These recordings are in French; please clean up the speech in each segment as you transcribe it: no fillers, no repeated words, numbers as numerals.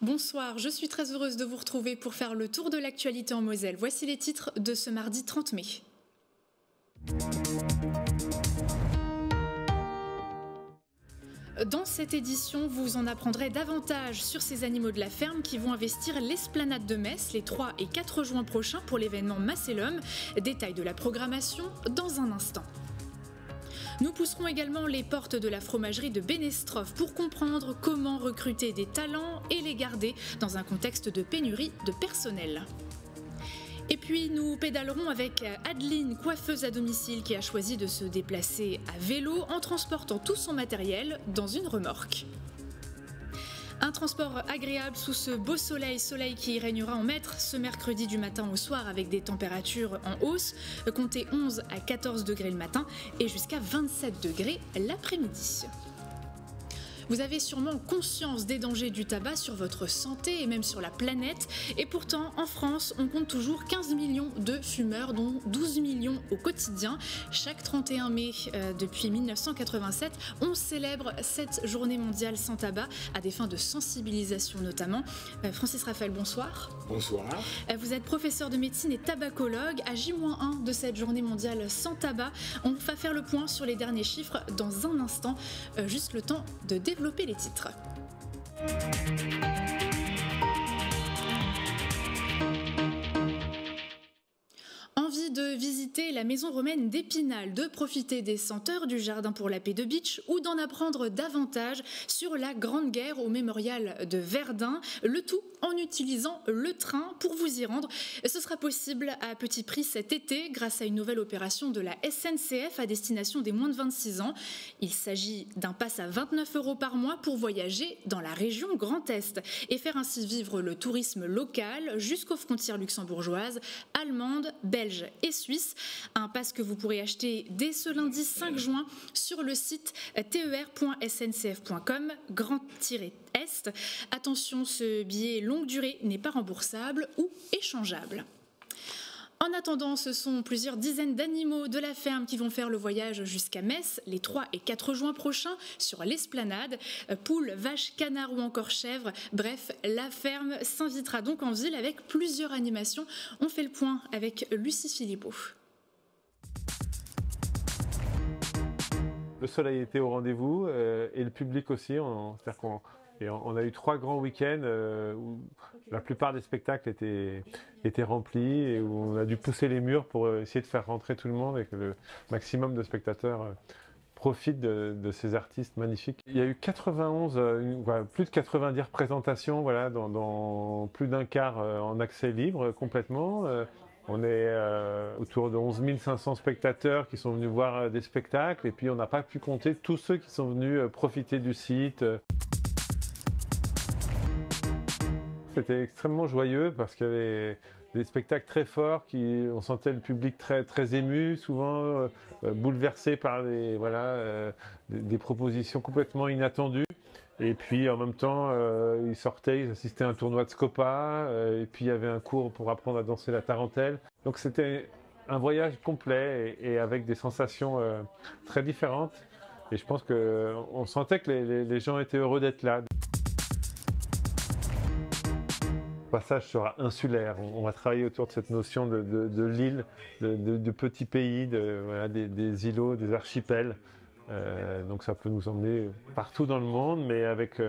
Bonsoir, je suis très heureuse de vous retrouver pour faire le tour de l'actualité en Moselle. Voici les titres de ce mardi 30 mai. Dans cette édition, vous en apprendrez davantage sur ces animaux de la ferme qui vont investir l'esplanade de Metz les 3 et 4 juin prochains pour l'événement Macellum. Détail de la programmation dans un instant. Nous pousserons également les portes de la fromagerie de Bénestroff pour comprendre comment recruter des talents et les garder dans un contexte de pénurie de personnel. Et puis nous pédalerons avec Adeline, coiffeuse à domicile qui a choisi de se déplacer à vélo en transportant tout son matériel dans une remorque. Un transport agréable sous ce beau soleil qui régnera en maître ce mercredi du matin au soir avec des températures en hausse, comptez 11 à 14 degrés le matin et jusqu'à 27 degrés l'après-midi. Vous avez sûrement conscience des dangers du tabac sur votre santé et même sur la planète. Et pourtant, en France, on compte toujours 15 millions de fumeurs, dont 12 millions au quotidien. Chaque 31 mai, depuis 1987, on célèbre cette journée mondiale sans tabac, à des fins de sensibilisation notamment. Francis Raphaël, bonsoir. Bonsoir. Vous êtes professeur de médecine et tabacologue. À J-1 de cette journée mondiale sans tabac, on va faire le point sur les derniers chiffres dans un instant. Juste le temps de développer les titres. Envie de visiter la maison romaine d'Épinal, de profiter des senteurs du jardin pour la paix de Beach ou d'en apprendre davantage sur la Grande Guerre au mémorial de Verdun, le tout en utilisant le train pour vous y rendre. Ce sera possible à petit prix cet été grâce à une nouvelle opération de la SNCF à destination des moins de 26 ans. Il s'agit d'un pass à 29 € par mois pour voyager dans la région Grand Est et faire ainsi vivre le tourisme local jusqu'aux frontières luxembourgeoises, allemandes, belges et suisses. Un pass que vous pourrez acheter dès ce lundi 5 juin sur le site ter.sncf.com Grand-Est. Attention, ce billet longue durée n'est pas remboursable ou échangeable. En attendant, ce sont plusieurs dizaines d'animaux de la ferme qui vont faire le voyage jusqu'à Metz les 3 et 4 juin prochains sur l'esplanade. Poules, vaches, canards ou encore chèvres. Bref, la ferme s'invitera donc en ville avec plusieurs animations. On fait le point avec Lucie Philippot. Le soleil était au rendez-vous et le public aussi. On a eu 3 grands week-ends où la plupart des spectacles étaient remplis et où on a dû pousser les murs pour essayer de faire rentrer tout le monde et que le maximum de spectateurs profitent de ces artistes magnifiques. Il y a eu 91, plus de 90 représentations, voilà, dans plus d'un quart en accès libre complètement. On est autour de 11 500 spectateurs qui sont venus voir des spectacles et puis on n'a pas pu compter tous ceux qui sont venus profiter du site. C'était extrêmement joyeux parce qu'il y avait des spectacles très forts, on sentait le public très, très ému, souvent bouleversé par des propositions complètement inattendues. Et puis en même temps, ils sortaient, ils assistaient à un tournoi de Scopa, et puis il y avait un cours pour apprendre à danser la tarentelle. Donc c'était un voyage complet et avec des sensations très différentes. Et je pense qu'on sentait que les gens étaient heureux d'être là. Le passage sera insulaire. On va travailler autour de cette notion de l'île, de petits pays, des îlots, des archipels. Donc ça peut nous emmener partout dans le monde, mais avec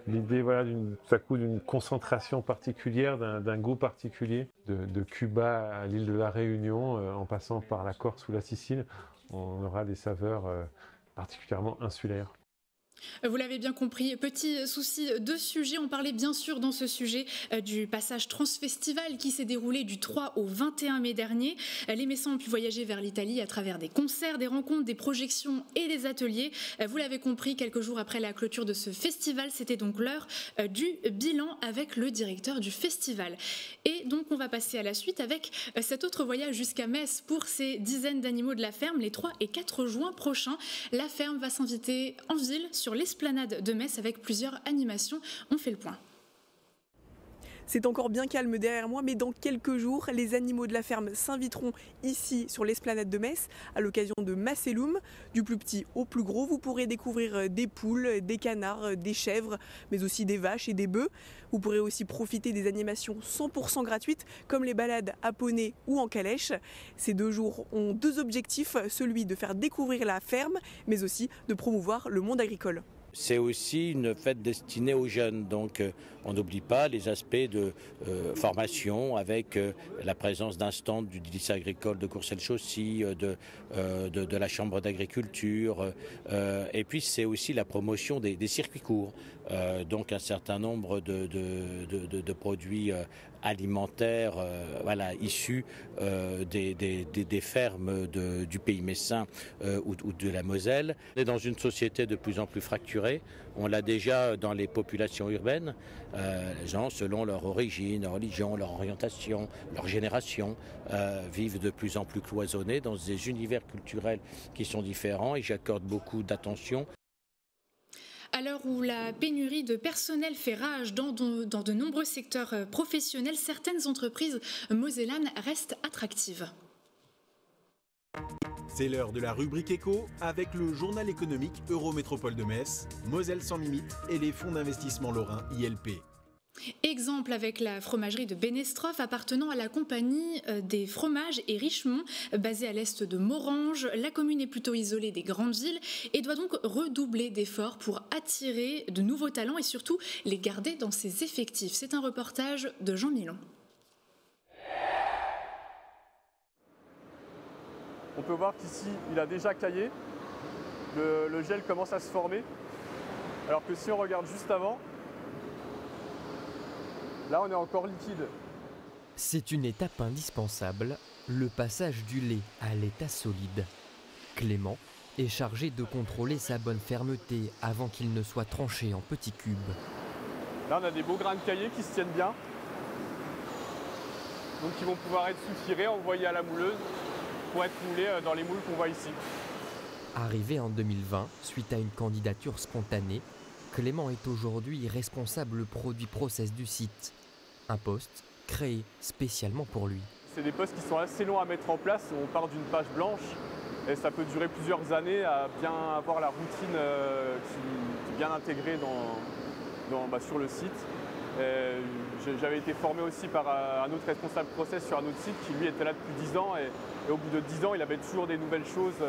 l'idée d'une concentration particulière, d'un goût particulier. De Cuba à l'île de la Réunion, en passant par la Corse ou la Sicile, on aura des saveurs particulièrement insulaires. Vous l'avez bien compris, petit souci de sujet, on parlait bien sûr dans ce sujet du passage Transfestival qui s'est déroulé du 3 au 21 mai dernier. Les Messins ont pu voyager vers l'Italie à travers des concerts, des rencontres, des projections et des ateliers. Vous l'avez compris, quelques jours après la clôture de ce festival, c'était donc l'heure du bilan avec le directeur du festival. Et donc on va passer à la suite avec cet autre voyage jusqu'à Metz pour ces dizaines d'animaux de la ferme les 3 et 4 juin prochains. La ferme va s'inviter en ville sur l'esplanade de Metz avec plusieurs animations. On fait le point. C'est encore bien calme derrière moi, mais dans quelques jours, les animaux de la ferme s'inviteront ici sur l'esplanade de Metz à l'occasion de Macellum. Du plus petit au plus gros, vous pourrez découvrir des poules, des canards, des chèvres, mais aussi des vaches et des bœufs. Vous pourrez aussi profiter des animations 100% gratuites comme les balades à poney ou en calèche. Ces 2 jours ont 2 objectifs, celui de faire découvrir la ferme, mais aussi de promouvoir le monde agricole. C'est aussi une fête destinée aux jeunes, donc on n'oublie pas les aspects de formation avec la présence d'un stand du lycée agricole de Courcelles-Chaussy, de la chambre d'agriculture, et puis c'est aussi la promotion des circuits courts, donc un certain nombre de produits alimentaires issus des fermes du pays messin ou de la Moselle. On est dans une société de plus en plus fracturée. On l'a déjà dans les populations urbaines. Les gens, selon leur origine, leur religion, leur orientation, leur génération, vivent de plus en plus cloisonnés dans des univers culturels qui sont différents et j'accorde beaucoup d'attention. À l'heure où la pénurie de personnel fait rage dans de nombreux secteurs professionnels, certaines entreprises mosellanes restent attractives. C'est l'heure de la rubrique éco avec le journal économique Eurométropole de Metz, Moselle sans limite et les fonds d'investissement lorrains ILP. Exemple avec la fromagerie de Bénestroff appartenant à la compagnie des fromages et Richemont, basée à l'est de Morange. La commune est plutôt isolée des grandes villes et doit donc redoubler d'efforts pour attirer de nouveaux talents et surtout les garder dans ses effectifs. C'est un reportage de Jean Milon. On peut voir qu'ici, il a déjà caillé. Le gel commence à se former. Alors que si on regarde juste avant, là, on est encore liquide. C'est une étape indispensable, le passage du lait à l'état solide. Clément est chargé de contrôler sa bonne fermeté avant qu'il ne soit tranché en petits cubes. Là, on a des beaux grains de caillé qui se tiennent bien. Donc, ils vont pouvoir être soutirés, envoyés à la mouleuse pour être moulés dans les moules qu'on voit ici. Arrivé en 2020, suite à une candidature spontanée, Clément est aujourd'hui responsable produit process du site. Un poste créé spécialement pour lui. C'est des postes qui sont assez longs à mettre en place. On part d'une page blanche et ça peut durer plusieurs années à bien avoir la routine qui est bien intégrée sur le site. J'avais été formé aussi par un autre responsable process sur un autre site qui lui était là depuis 10 ans et au bout de 10 ans il avait toujours des nouvelles choses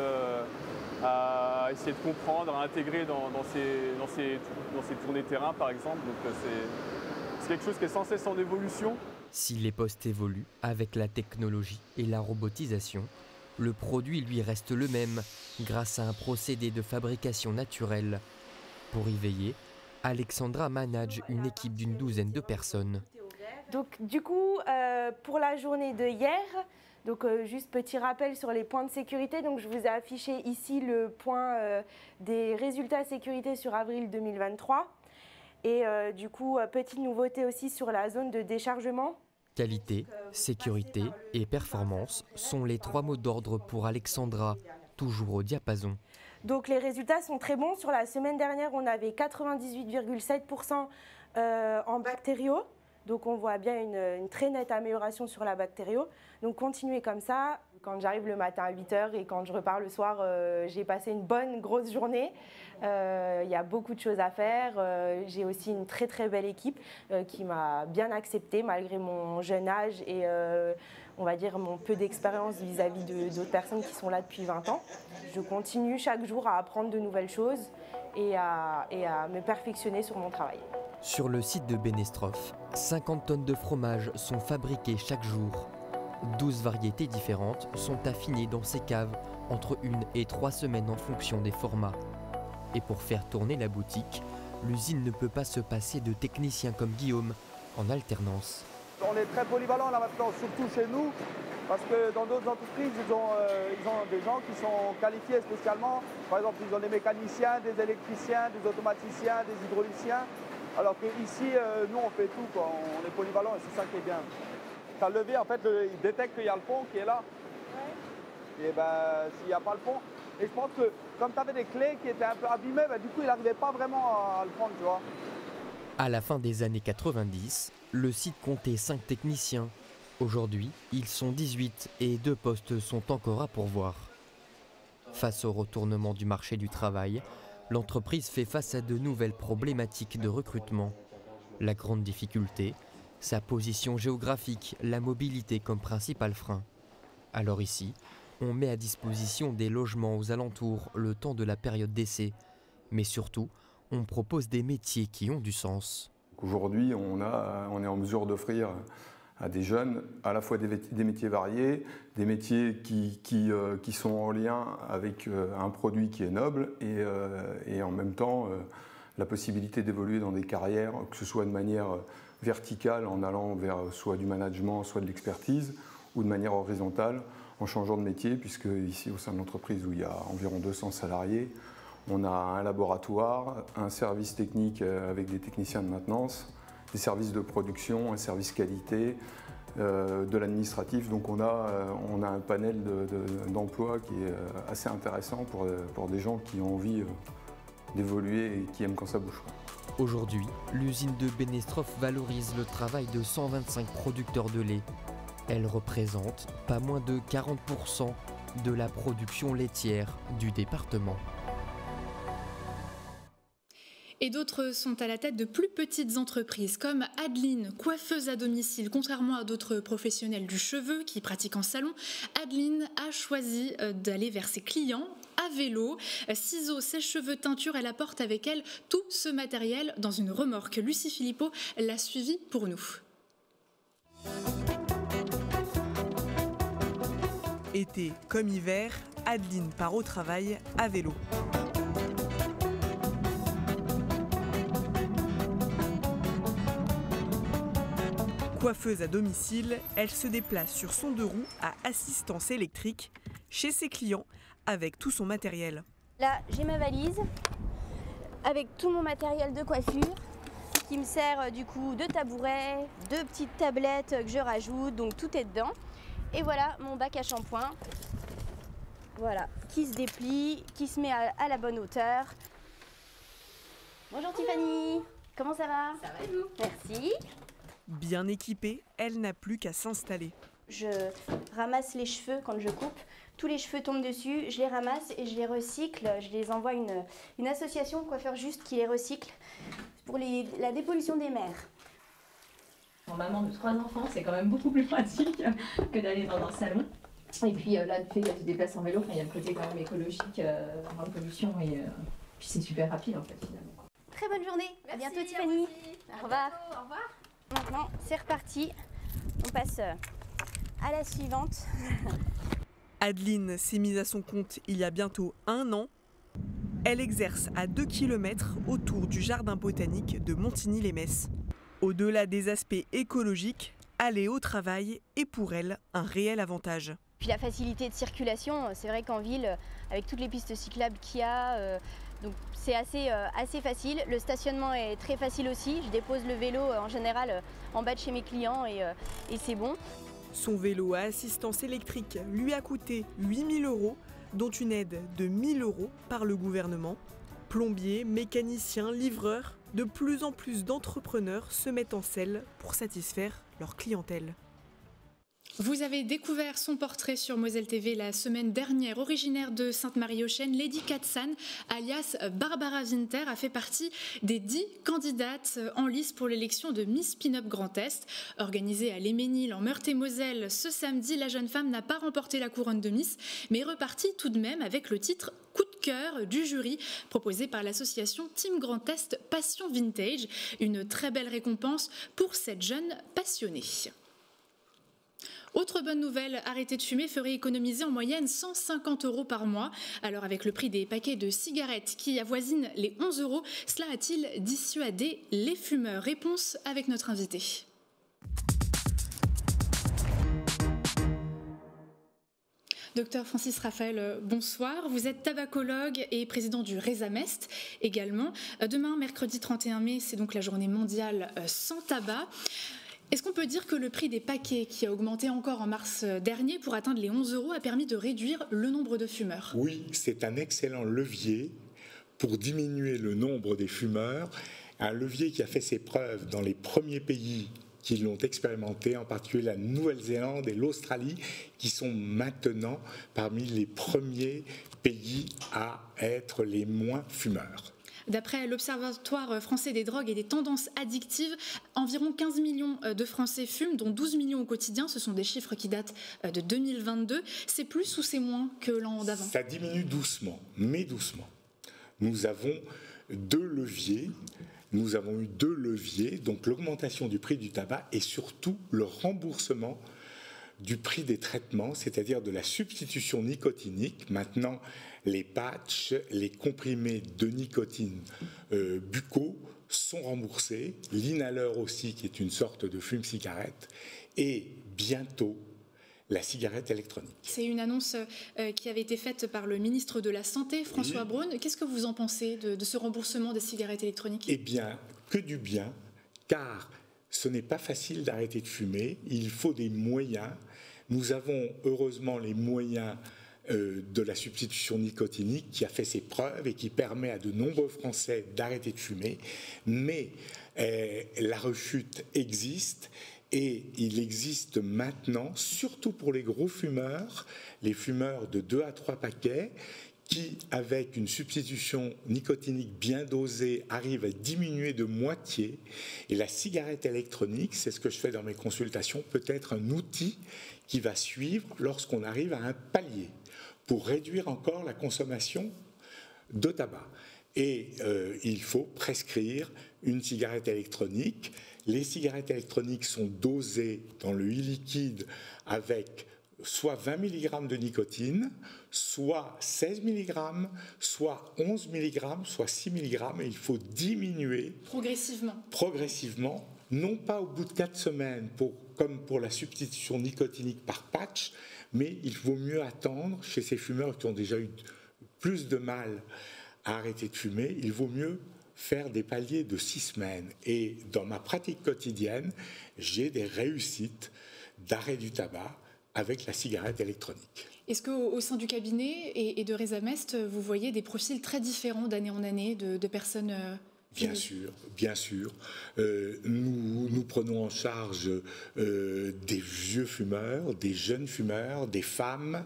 à essayer de comprendre, à intégrer dans ses tournées terrain par exemple. Donc c'est quelque chose qui est sans cesse en évolution. Si les postes évoluent avec la technologie et la robotisation, le produit lui reste le même grâce à un procédé de fabrication naturelle. Pour y veiller, Alexandra manage une équipe d'une douzaine de personnes. Donc du coup, pour la journée de hier, donc juste petit rappel sur les points de sécurité. Donc je vous ai affiché ici le point des résultats sécurité sur avril 2023. Et du coup, petite nouveauté aussi sur la zone de déchargement. Qualité, sécurité et performance sont les 3 mots d'ordre pour Alexandra, toujours au diapason. Donc les résultats sont très bons. Sur la semaine dernière, on avait 98,7% en bactériaux. Donc on voit bien une très nette amélioration sur la bactério. Donc continuez comme ça. Quand j'arrive le matin à 8h et quand je repars le soir, j'ai passé une bonne grosse journée. Il y a beaucoup de choses à faire. J'ai aussi une très très belle équipe qui m'a bien acceptée malgré mon jeune âge et on va dire mon peu d'expérience vis-à-vis d'autres personnes qui sont là depuis 20 ans. Je continue chaque jour à apprendre de nouvelles choses et à me perfectionner sur mon travail. Sur le site de Bénestroff, 50 tonnes de fromage sont fabriquées chaque jour. 12 variétés différentes sont affinées dans ces caves entre 1 et 3 semaines en fonction des formats. Et pour faire tourner la boutique, l'usine ne peut pas se passer de techniciens comme Guillaume en alternance. On est très polyvalent là maintenant, surtout chez nous, parce que dans d'autres entreprises, ils ont des gens qui sont qualifiés spécialement. Par exemple, ils ont des mécaniciens, des électriciens, des automaticiens, des hydrauliciens. Alors qu'ici, nous, on fait tout, quoi. On est polyvalent et c'est ça qui est bien. Ça levé, en fait, il détecte qu'il y a le pont qui est là. Ouais. Et ben, s'il n'y a pas le pont. Et je pense que, comme tu avais des clés qui étaient un peu abîmées, ben, du coup, il n'arrivait pas vraiment à le prendre, tu vois. À la fin des années 90, le site comptait 5 techniciens. Aujourd'hui, ils sont 18 et 2 postes sont encore à pourvoir. Face au retournement du marché du travail, l'entreprise fait face à de nouvelles problématiques de recrutement. La grande difficulté, sa position géographique, la mobilité comme principal frein. Alors ici, on met à disposition des logements aux alentours le temps de la période d'essai. Mais surtout, on propose des métiers qui ont du sens. Aujourd'hui, on est en mesure d'offrir à des jeunes à la fois des métiers variés, des métiers qui sont en lien avec un produit qui est noble et en même temps la possibilité d'évoluer dans des carrières, que ce soit de manière verticale en allant vers soit du management, soit de l'expertise, ou de manière horizontale en changeant de métier, puisque ici au sein de l'entreprise où il y a environ 200 salariés, on a un laboratoire, un service technique avec des techniciens de maintenance, des services de production, un service qualité, de l'administratif. Donc on a un panel d'emplois qui est assez intéressant pour des gens qui ont envie d'évoluer et qui aiment quand ça bouge. Aujourd'hui, l'usine de Bennestroff valorise le travail de 125 producteurs de lait. Elle représente pas moins de 40% de la production laitière du département. Et d'autres sont à la tête de plus petites entreprises comme Adeline, coiffeuse à domicile. Contrairement à d'autres professionnels du cheveu qui pratiquent en salon, Adeline a choisi d'aller vers ses clients à vélo. Ciseaux, sèche-cheveux, teinture, elle apporte avec elle tout ce matériel dans une remorque. Lucie Philippot l'a suivi pour nous. Été comme hiver, Adeline part au travail à vélo. Coiffeuse à domicile, elle se déplace sur son 2 roues à assistance électrique chez ses clients avec tout son matériel. Là, j'ai ma valise avec tout mon matériel de coiffure qui me sert du coup de tabouret, de petites tablettes que je rajoute, donc tout est dedans. Et voilà mon bac à shampoing, voilà, qui se déplie, qui se met à la bonne hauteur. Bonjour Tiffany, comment ça va? Ça va et vous? Merci. Bien équipée, elle n'a plus qu'à s'installer. Je ramasse les cheveux quand je coupe. Tous les cheveux tombent dessus, je les ramasse et je les recycle. Je les envoie à une association Coiffeurs Juste qui les recycle pour la dépollution des mers. Pour maman de 3 enfants, c'est quand même beaucoup plus pratique que d'aller dans un salon. Et puis là, tu te déplaces en vélo, il y a le côté quand même écologique, moins de pollution et puis c'est super rapide en fait finalement. Très bonne journée, à bientôt Tiffany. Au revoir. Au revoir. Maintenant, c'est reparti. On passe à la suivante. Adeline s'est mise à son compte il y a bientôt 1 an. Elle exerce à 2 km autour du jardin botanique de Montigny-les-Metz. Au-delà des aspects écologiques, aller au travail est pour elle un réel avantage. Puis la facilité de circulation, c'est vrai qu'en ville, avec toutes les pistes cyclables qu'il y a, donc c'est assez facile. Le stationnement est très facile aussi. Je dépose le vélo en général en bas de chez mes clients et c'est bon. Son vélo à assistance électrique lui a coûté 8 000 €, dont une aide de 1 000 € par le gouvernement. Plombiers, mécaniciens, livreurs, de plus en plus d'entrepreneurs se mettent en selle pour satisfaire leur clientèle. Vous avez découvert son portrait sur Moselle TV la semaine dernière. Originaire de Sainte-Marie-aux-Chênes, Lady Katsan, alias Barbara Winter, a fait partie des 10 candidates en lice pour l'élection de Miss Pin-Up Grand Est. Organisée à Léménil, en Meurthe-et-Moselle, ce samedi, la jeune femme n'a pas remporté la couronne de Miss, mais est repartie tout de même avec le titre Coup de cœur du jury, proposé par l'association Team Grand Est Passion Vintage. Une très belle récompense pour cette jeune passionnée. Autre bonne nouvelle, arrêter de fumer ferait économiser en moyenne 150 € par mois. Alors avec le prix des paquets de cigarettes qui avoisinent les 11 €, cela a-t-il dissuadé les fumeurs? Réponse avec notre invité. Docteur Francis Raphaël, bonsoir. Vous êtes tabacologue et président du Résamest également. Demain, mercredi 31 mai, c'est donc la journée mondiale sans tabac. Est-ce qu'on peut dire que le prix des paquets, qui a augmenté encore en mars dernier pour atteindre les 11 €, a permis de réduire le nombre de fumeurs? Oui, c'est un excellent levier pour diminuer le nombre des fumeurs Un levier qui a fait ses preuves dans les premiers pays qui l'ont expérimenté, en particulier la Nouvelle-Zélande et l'Australie, qui sont maintenant parmi les premiers pays à être les moins fumeurs. D'après l'Observatoire français des drogues et des tendances addictives, environ 15 millions de Français fument, dont 12 millions au quotidien. Ce sont des chiffres qui datent de 2022. C'est plus ou c'est moins que l'an d'avant? Ça diminue doucement, mais doucement. Nous avons deux leviers. Nous avons eu deux leviers, donc l'augmentation du prix du tabac et surtout le remboursement du prix des traitements, c'est-à-dire de la substitution nicotinique. Maintenant, les patchs, les comprimés de nicotine buccaux sont remboursés, l'inhaleur aussi, qui est une sorte de fume-cigarette, et bientôt la cigarette électronique. C'est une annonce qui avait été faite par le ministre de la Santé, François Braun. Qu'est-ce que vous en pensez de ce remboursement des cigarettes électroniques? Eh bien, que du bien, car ce n'est pas facile d'arrêter de fumer, il faut des moyens. Nous avons heureusement les moyens de la substitution nicotinique qui a fait ses preuves et qui permet à de nombreux Français d'arrêter de fumer, mais la rechute existe. Et il existe maintenant, surtout pour les gros fumeurs, les fumeurs de 2 à 3 paquets, qui, avec une substitution nicotinique bien dosée, arrivent à diminuer de moitié. Et la cigarette électronique, c'est ce que je fais dans mes consultations, peut être un outil qui va suivre lorsqu'on arrive à un palier pour réduire encore la consommation de tabac. Et il faut prescrire une cigarette électronique. Les cigarettes électroniques sont dosées dans le e-liquide avec soit 20 mg de nicotine, soit 16 mg, soit 11 mg, soit 6 mg. Et il faut diminuer progressivement, non pas au bout de 4 semaines, comme pour la substitution nicotinique par patch, mais il vaut mieux attendre chez ces fumeurs qui ont déjà eu plus de mal à arrêter de fumer, il vaut mieux faire des paliers de 6 semaines. Et dans ma pratique quotidienne, j'ai des réussites d'arrêt du tabac avec la cigarette électronique. Est-ce qu'au sein du cabinet et de Résamest, vous voyez des profils très différents d'année en année de personnes Bien sûr, bien sûr. Nous prenons en charge des vieux fumeurs, des jeunes fumeurs, des femmes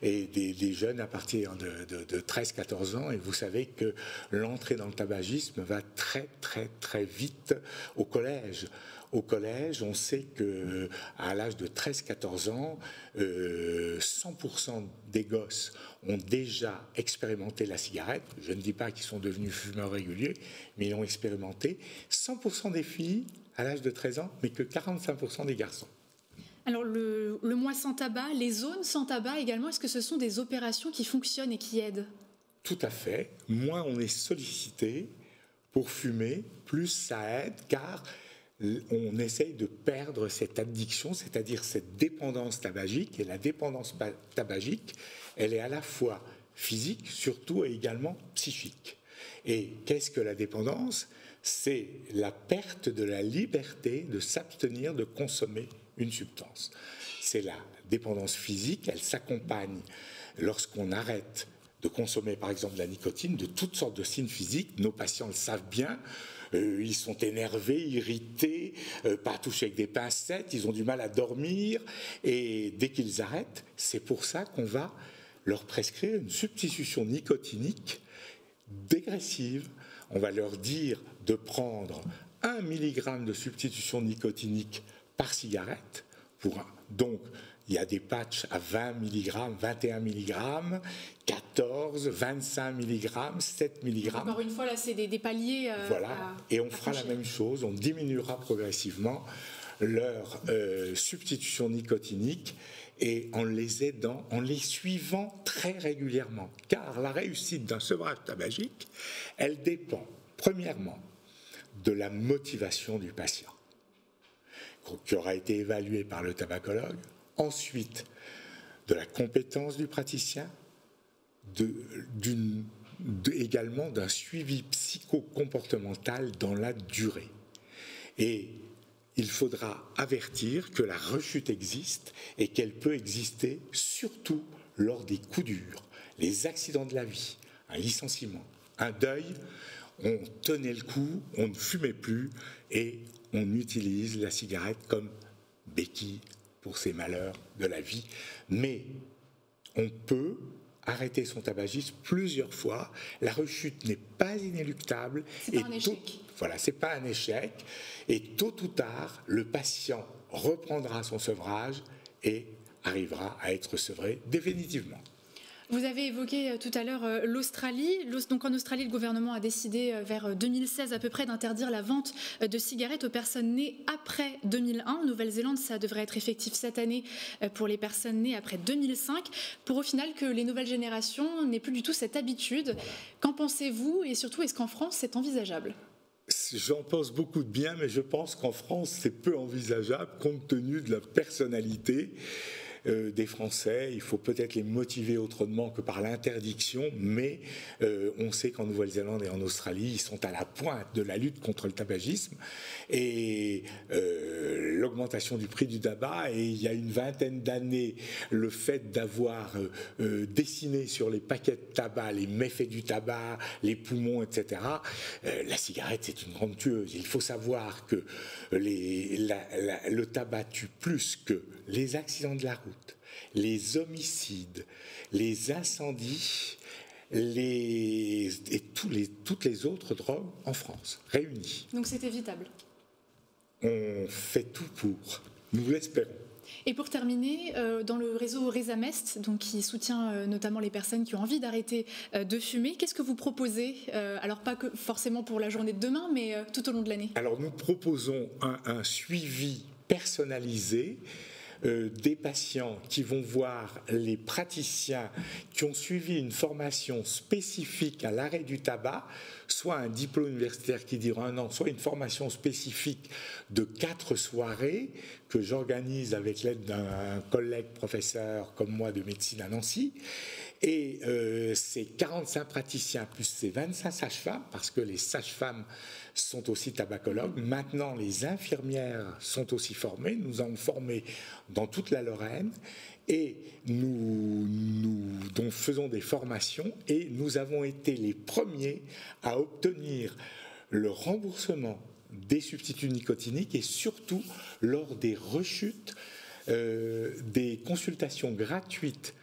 et des jeunes à partir de 13-14 ans. Et vous savez que l'entrée dans le tabagisme va très, très, très vite au collège. Au collège, on sait qu'à l'âge de 13-14 ans, 100% des gosses ont déjà expérimenté la cigarette. Je ne dis pas qu'ils sont devenus fumeurs réguliers, mais ils l'ont expérimenté. 100% des filles à l'âge de 13 ans, mais que 45% des garçons. Alors le mois sans tabac, les zones sans tabac également, est-ce que ce sont des opérations qui fonctionnent et qui aident? Tout à fait. Moins on est sollicité pour fumer, plus ça aide, car on essaye de perdre cette addiction, c'est-à-dire cette dépendance tabagique. Et la dépendance tabagique, elle est à la fois physique, surtout, et également psychique. Et qu'est-ce que la dépendance? C'est la perte de la liberté de s'abstenir de consommer une substance. C'est la dépendance physique, elle s'accompagne lorsqu'on arrête de consommer par exemple la nicotine, de toutes sortes de signes physiques. Nos patients le savent bien. Ils sont énervés, irrités, pas touchés avec des pincettes, ils ont du mal à dormir. Et dès qu'ils arrêtent, c'est pour ça qu'on va leur prescrire une substitution nicotinique dégressive. On va leur dire de prendre 1 mg de substitution nicotinique par cigarette. Donc, il y a des patchs à 20 mg, 21 mg, 14, 25 mg, 7 mg. Encore une fois, là, c'est des paliers. Voilà, et on fera la même chose, on diminuera progressivement leur substitution nicotinique et en les aidant, en les suivant très régulièrement. Car la réussite d'un sevrage tabagique, elle dépend premièrement de la motivation du patient, qui aura été évaluée par le tabacologue. Ensuite, de la compétence du praticien, également d'un suivi psycho-comportemental dans la durée. Et il faudra avertir que la rechute existe et qu'elle peut exister surtout lors des coups durs, les accidents de la vie, un licenciement, un deuil. on tenait le coup, on ne fumait plus et on utilise la cigarette comme béquille pour ces malheurs de la vie. Mais on peut arrêter son tabagisme plusieurs fois. La rechute n'est pas inéluctable. C'est pas un échec. Voilà, c'est pas un échec. Et tôt ou tard, le patient reprendra son sevrage et arrivera à être sevré définitivement. Vous avez évoqué tout à l'heure l'Australie. Donc en Australie, le gouvernement a décidé vers 2016 à peu près d'interdire la vente de cigarettes aux personnes nées après 2001. En Nouvelle-Zélande, ça devrait être effectif cette année pour les personnes nées après 2005, pour au final que les nouvelles générations n'aient plus du tout cette habitude. Qu'en pensez-vous et surtout, est-ce qu'en France, c'est envisageable ? J'en pense beaucoup de bien, mais je pense qu'en France, c'est peu envisageable compte tenu de la personnalité des Français. Il faut peut-être les motiver autrement que par l'interdiction, mais on sait qu'en Nouvelle-Zélande et en Australie, ils sont à la pointe de la lutte contre le tabagisme et l'augmentation du prix du tabac. Et il y a une vingtaine d'années, le fait d'avoir dessiné sur les paquets de tabac les méfaits du tabac, les poumons, etc., la cigarette, c'est une grande tueuse. Il faut savoir que le tabac tue plus que les accidents de la route, les homicides, les incendies et toutes les autres drogues en France, réunies. Donc c'est évitable. On fait tout pour, nous l'espérons. Et pour terminer, dans le réseau Résamest, donc qui soutient notamment les personnes qui ont envie d'arrêter de fumer, qu'est-ce que vous proposez ? Alors pas que forcément pour la journée de demain, mais tout au long de l'année. Alors nous proposons un suivi personnalisé des patients qui vont voir les praticiens qui ont suivi une formation spécifique à l'arrêt du tabac, soit un diplôme universitaire qui dure 1 an, soit une formation spécifique de 4 soirées que j'organise avec l'aide d'un collègue professeur comme moi de médecine à Nancy. Et ces 45 praticiens plus ces 25 sages-femmes, parce que les sages-femmes sont aussi tabacologues. Maintenant, les infirmières sont aussi formées. Nous en formons dans toute la Lorraine et nous faisons des formations et nous avons été les premiers à obtenir le remboursement des substituts nicotiniques et surtout lors des rechutes, des consultations gratuites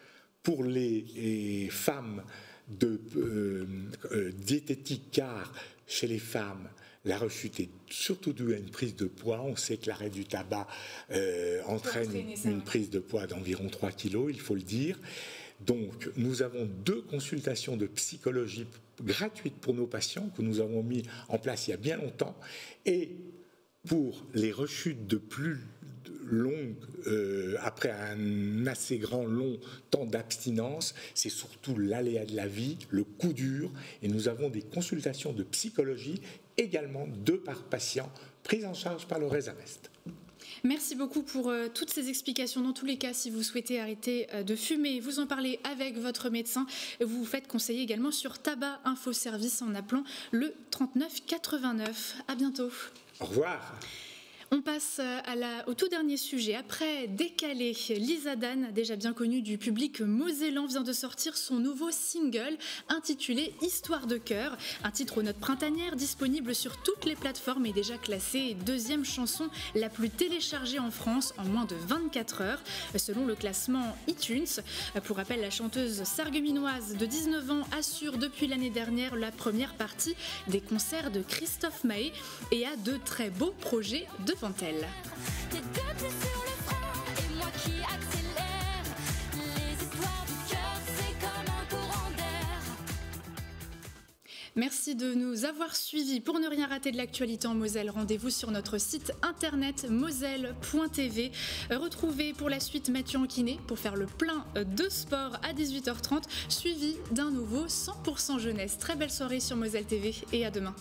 pour les femmes de diététique, car chez les femmes, la rechute est surtout due à une prise de poids. On sait que l'arrêt du tabac entraîne une prise de poids d'environ 3 kilos, il faut le dire. Donc, nous avons 2 consultations de psychologie gratuites pour nos patients que nous avons mis en place il y a bien longtemps. Et pour les rechutes de plus longues, après un assez long temps d'abstinence, c'est surtout l'aléa de la vie, le coup dur. Et nous avons des consultations de psychologie également 2 par patient, prises en charge par le Résamest. Merci beaucoup pour toutes ces explications. Dans tous les cas, si vous souhaitez arrêter de fumer, vous en parlez avec votre médecin. Vous vous faites conseiller également sur Tabac Info Service en appelant le 39 89. À bientôt. Au revoir. On passe au tout dernier sujet. Après Décalé, Lisa Dan, déjà bien connue du public mosellan, vient de sortir son nouveau single intitulé Histoire de cœur, un titre aux notes printanières disponible sur toutes les plateformes et déjà classée 2e chanson la plus téléchargée en France en moins de 24 heures, selon le classement iTunes. Pour rappel, la chanteuse sarregueminoise de 19 ans assure depuis l'année dernière la première partie des concerts de Christophe Maé et a de très beaux projets devant elle. Merci de nous avoir suivis. Pour ne rien rater de l'actualité en Moselle, rendez-vous sur notre site internet moselle.tv. Retrouvez pour la suite Mathieu Anquinet pour faire le plein de sport à 18h30, suivi d'un nouveau 100% jeunesse. Très belle soirée sur Moselle TV et à demain.